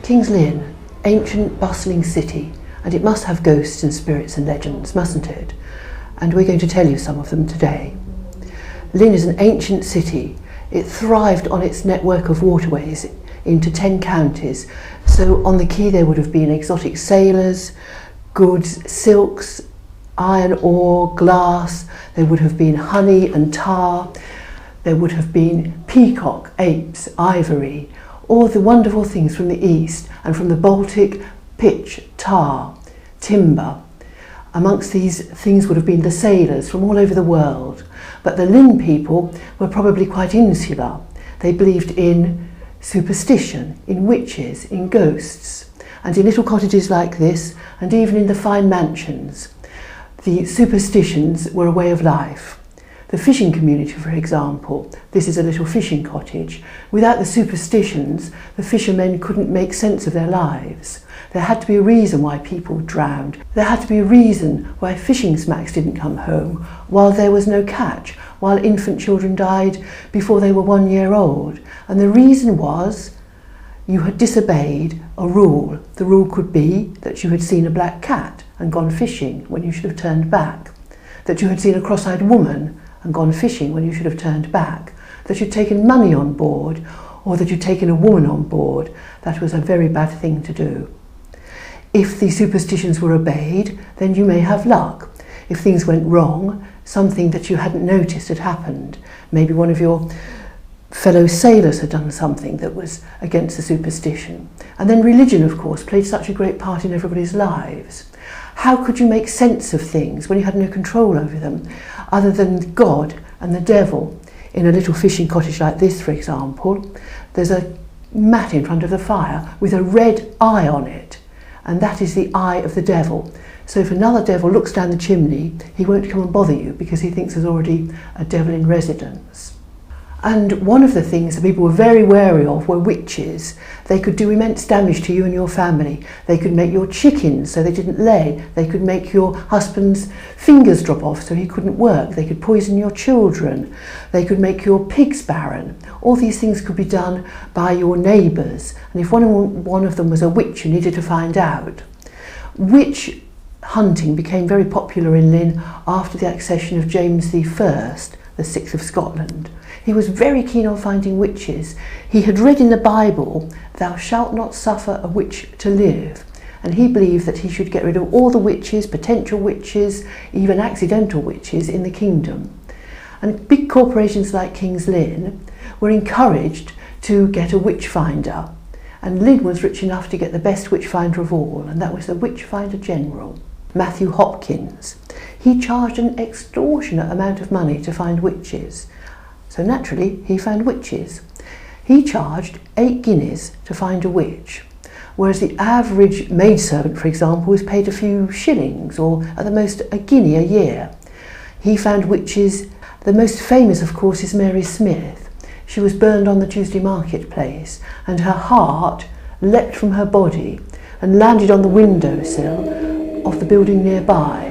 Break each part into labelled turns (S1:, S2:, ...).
S1: King's Lynn, ancient bustling city, and it must have ghosts and spirits and legends, mustn't it? And we're going to tell you some of them today. Lynn is an ancient city. It thrived on its network of waterways into 10 counties. So on the quay there would have been exotic sailors, goods, silks, iron ore, glass. There would have been honey and tar. There would have been peacock, apes, ivory, all the wonderful things from the east, and from the Baltic, pitch, tar, timber. Amongst these things would have been the sailors from all over the world. But the Lynn people were probably quite insular. They believed in superstition, in witches, in ghosts, and in little cottages like this, and even in the fine mansions. The superstitions were a way of life. The fishing community, for example, this is a little fishing cottage. Without the superstitions, the fishermen couldn't make sense of their lives. There had to be a reason why people drowned. There had to be a reason why fishing smacks didn't come home, while there was no catch, while infant children died before they were 1 year old. And the reason was you had disobeyed a rule. The rule could be that you had seen a black cat and gone fishing when you should have turned back, that you had seen a cross-eyed woman and gone fishing when you should have turned back, that you'd taken money on board, or that you'd taken a woman on board. That was a very bad thing to do. If the superstitions were obeyed, then you may have luck. If things went wrong, something that you hadn't noticed had happened. Maybe one of your fellow sailors had done something that was against the superstition. And then religion, of course, played such a great part in everybody's lives. How could you make sense of things when you had no control over them, other than God and the devil? In a little fishing cottage like this, for example, there's a mat in front of the fire with a red eye on it, and that is the eye of the devil. So if another devil looks down the chimney, he won't come and bother you because he thinks there's already a devil in residence. And one of the things that people were very wary of were witches. They could do immense damage to you and your family. They could make your chickens so they didn't lay. They could make your husband's fingers drop off so he couldn't work. They could poison your children. They could make your pigs barren. All these things could be done by your neighbours. And if one of them was a witch, you needed to find out. Witch hunting became very popular in Lynn after the accession of James I, the 6th of Scotland. He was very keen on finding witches. He had read in the Bible, "Thou shalt not suffer a witch to live." And he believed that he should get rid of all the witches, potential witches, even accidental witches in the kingdom. And big corporations like King's Lynn were encouraged to get a witch finder. And Lynn was rich enough to get the best witch finder of all, and that was the witch finder general, Matthew Hopkins. He charged an extortionate amount of money to find witches. So naturally, he found witches. He charged 8 guineas to find a witch, whereas the average maidservant, for example, was paid a few shillings, or at the most a guinea a year. He found witches. The most famous, of course, is Mary Smith. She was burned on the Tuesday marketplace, and her heart leapt from her body and landed on the windowsill of the building nearby.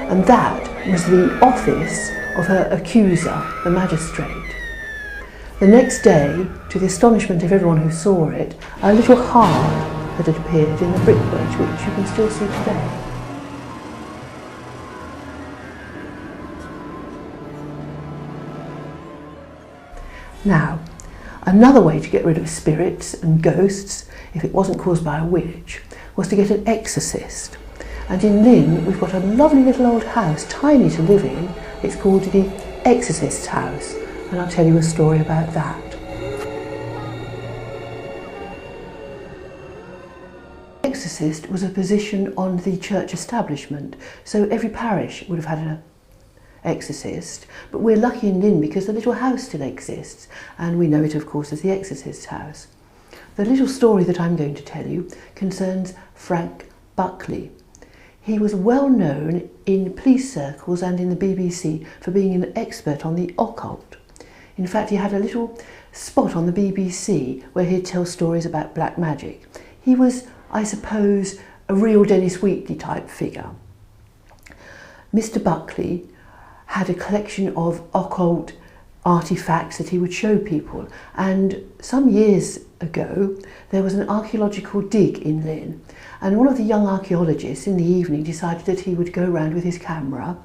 S1: And that was the office of her accuser, the magistrate. The next day, to the astonishment of everyone who saw it, a little heart had appeared in the brickwork, which you can still see today. Now, another way to get rid of spirits and ghosts, if it wasn't caused by a witch, was to get an exorcist. And in Lynn, we've got a lovely little old house, tiny to live in. It's called the Exorcist's House, and I'll tell you a story about that. Exorcist was a position on the church establishment, so every parish would have had an exorcist, but we're lucky in Lynn because the little house still exists, and we know it, of course, as the Exorcist's House. The little story that I'm going to tell you concerns Frank Buckley. He was well known in police circles and in the BBC for being an expert on the occult. In fact, he had a little spot on the BBC where he'd tell stories about black magic. He was, I suppose, a real Dennis Wheatley type figure. Mr. Buckley had a collection of occult artifacts that he would show people, and some years ago, there was an archaeological dig in Lynn, and one of the young archaeologists in the evening decided that he would go around with his camera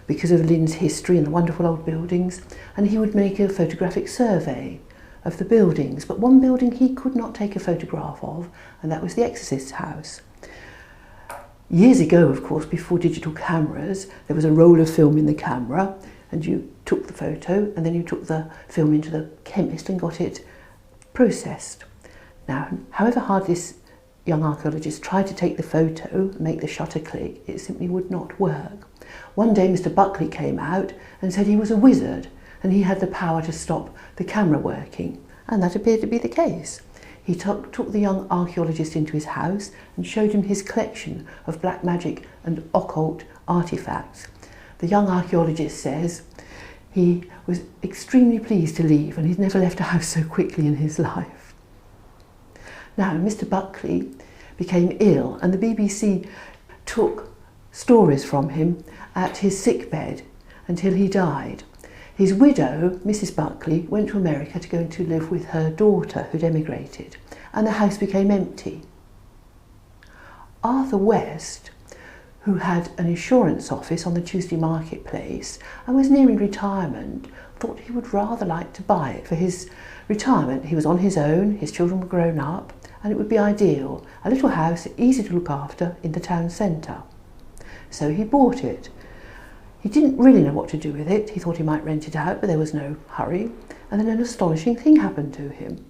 S1: because of Lynn's history and the wonderful old buildings, and he would make a photographic survey of the buildings. But one building he could not take a photograph of, and that was the exorcist's house. Years ago, of course, before digital cameras, there was a roll of film in the camera, and you took the photo and then you took the film into the chemist and got it processed. Now, however hard this young archaeologist tried to take the photo and make the shutter click, it simply would not work. One day Mr. Buckley came out and said he was a wizard and he had the power to stop the camera working, and that appeared to be the case. He took the young archaeologist into his house and showed him his collection of black magic and occult artefacts. The young archaeologist says he was extremely pleased to leave and he'd never left a house so quickly in his life. Now, Mr. Buckley became ill and the BBC took stories from him at his sickbed until he died. His widow, Mrs. Buckley, went to America to go to live with her daughter who'd emigrated, and the house became empty. Arthur West, who had an insurance office on the Tuesday marketplace and was nearing retirement, thought he would rather like to buy it for his retirement. He was on his own, his children were grown up, and it would be ideal, a little house easy to look after in the town centre. So he bought it. He didn't really know what to do with it. He thought he might rent it out, but there was no hurry. And then an astonishing thing happened to him.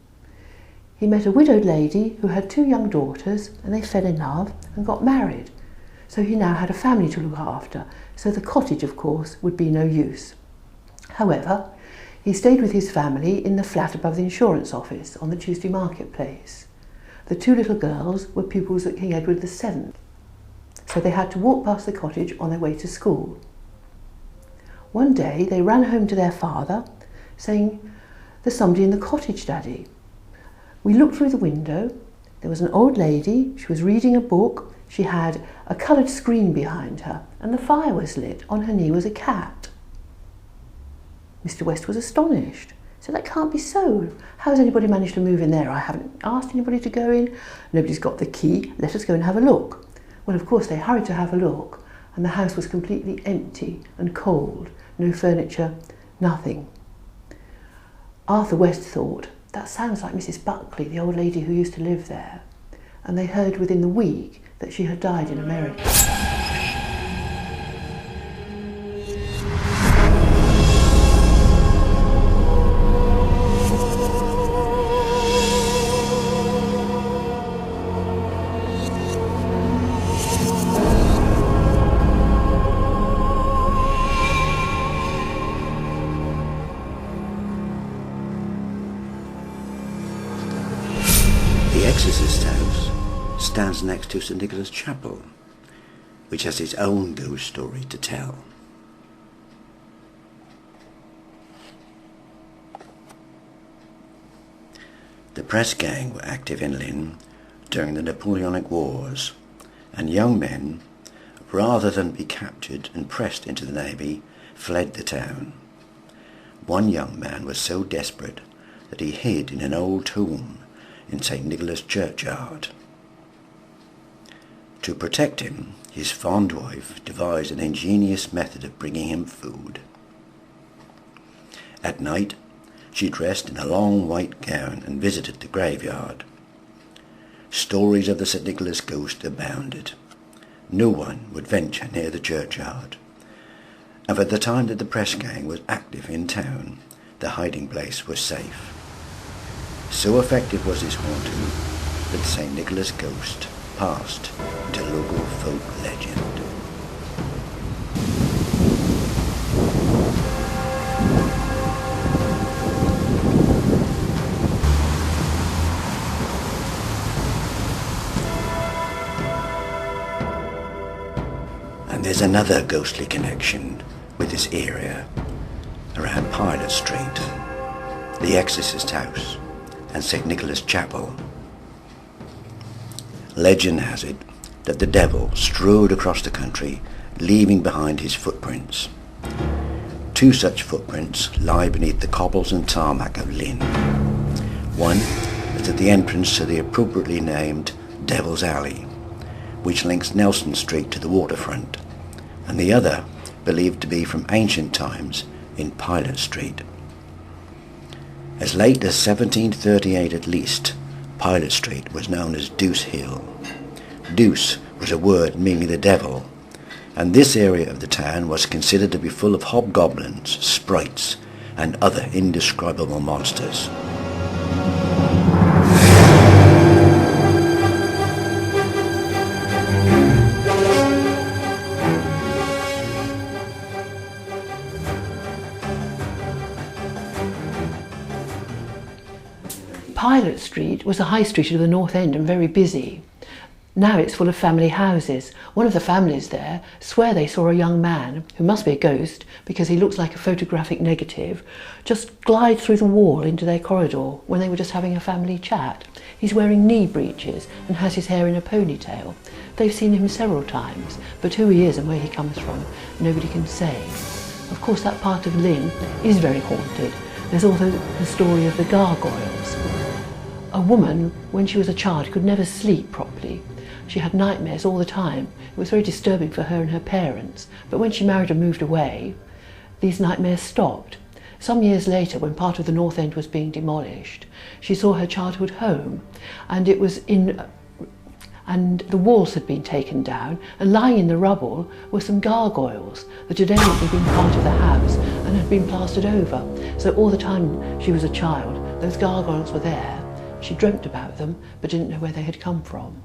S1: He met a widowed lady who had 2 young daughters, and they fell in love and got married. So he now had a family to look after, so the cottage, of course, would be no use. However, he stayed with his family in the flat above the insurance office on the Tuesday marketplace. The 2 little girls were pupils at King Edward VII, so they had to walk past the cottage on their way to school. One day they ran home to their father, saying, "There's somebody in the cottage, Daddy." We looked through the window. There was an old lady. She was reading a book. She had a coloured screen behind her, and the fire was lit. On her knee was a cat. Mr. West was astonished. He said, "That can't be so. How has anybody managed to move in there? I haven't asked anybody to go in. Nobody's got the key. Let us go and have a look." Well, of course, they hurried to have a look, and the house was completely empty and cold. No furniture, nothing. Arthur West thought, that sounds like Mrs. Buckley, the old lady who used to live there. And they heard within the week that she had died in America.
S2: The exorcist's house stands next to St. Nicholas Chapel, which has its own ghost story to tell. The press gang were active in Lynn during the Napoleonic Wars, and young men, rather than be captured and pressed into the navy, fled the town. One young man was so desperate that he hid in an old tomb in St. Nicholas churchyard. To protect him, his fond wife devised an ingenious method of bringing him food. At night, she dressed in a long white gown and visited the graveyard. Stories of the St. Nicholas ghost abounded. No one would venture near the churchyard, and at the time that the press gang was active in town, the hiding place was safe. So effective was this haunting that the St. Nicholas ghost passed into local folk legend. And there's another ghostly connection with this area around Pilot Street, the exorcist's house, and St. Nicholas Chapel. Legend has it that the devil strode across the country, leaving behind his footprints. 2 such footprints lie beneath the cobbles and tarmac of Lynn. One is at the entrance to the appropriately named Devil's Alley, which links Nelson Street to the waterfront, and the other, believed to be from ancient times, in Pilot Street. As late as 1738 at least, Pilot Street was known as Deuce Hill. Deuce was a word meaning the devil, and this area of the town was considered to be full of hobgoblins, sprites, and other indescribable monsters.
S1: Pilot Street was a high street of the North End and very busy. Now it's full of family houses. One of the families there swear they saw a young man, who must be a ghost because he looks like a photographic negative, just glide through the wall into their corridor when they were just having a family chat. He's wearing knee breeches and has his hair in a ponytail. They've seen him several times, but who he is and where he comes from, nobody can say. Of course, that part of Lynn is very haunted. There's also the story of the gargoyles. A woman, when she was a child, could never sleep properly. She had nightmares all the time. It was very disturbing for her and her parents. But when she married and moved away, these nightmares stopped. Some years later, when part of the North End was being demolished, she saw her childhood home, and the walls had been taken down, and lying in the rubble were some gargoyles that had evidently been part of the house and had been plastered over. So all the time she was a child, those gargoyles were there. She dreamt about them, but didn't know where they had come from.